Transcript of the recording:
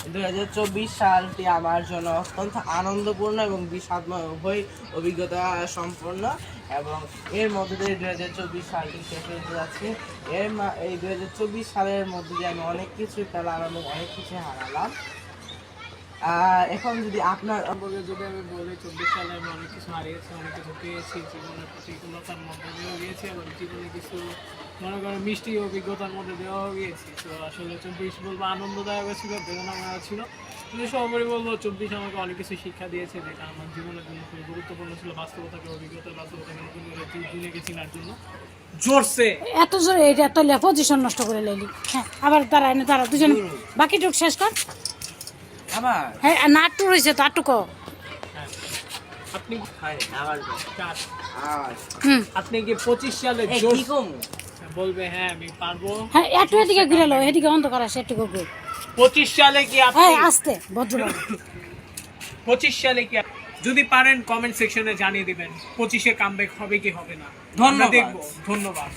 2024 সালটি আমার জন্য অত্যন্ত আনন্দপূর্ণ এবং বিষাদময় উভয় অভিজ্ঞতা সম্পন্ন, এবং এর মধ্যে দিয়ে 2024 সালটি শেষ হতে যাচ্ছে। এই 2024 সালের মধ্যে দিয়ে আমি অনেক কিছু পেলাম এবং অনেক কিছু হারালাম। এখন যদি আপনার সম্পর্কে যদি আমি বলি, 24 সালে আমি অনেক কিছু হারিয়েছি, অনেক কিছু পেয়েছি, জীবনের প্রতিকূলতার মধ্যে দিয়েও গিয়েছি এবং জীবনে কিছু মনে করেন মিষ্টি অভিজ্ঞতার মধ্যে দেওয়াও গিয়েছি। তো আসলে 24 বলবো আনন্দদায়ক ছিল, বেদনাময় ছিল, কিন্তু সর্বোপরি বলবো 24 আমাকে অনেক কিছু শিক্ষা দিয়েছে, যেটা আমার জীবনের জন্য খুবই গুরুত্বপূর্ণ ছিল। বাস্তবতাকে নতুন করে দুনিয়াকে চেনার জন্য জোরছে এত জোরে এটা তো পজিশন নষ্ট করে লাইলি। হ্যাঁ, আবার তারা দুজন বাকি টুক শেষ কর। আমার হ্যাঁ, নাট্টু রয়েছে তো আটটুকো। আপনি আবার আপনি কি 25 সালে কি কম বলবে হ্যাঁ আমি পারবো? হ্যাঁ, একটু এদিকে ঘুরে লো, এদিকে অন্ধকার আসে, একটু ঘুরে। 25 সালে কি আপনি হ্যাঁ, আস্তে ভদ্রভাবে। 25 সালে কি যদি পারেন কমেন্ট সেকশনে জানিয়ে দিবেন 25-এ কামব্যাক হবে কি হবে না। ধন্যবাদ। দেখবো। ধন্যবাদ।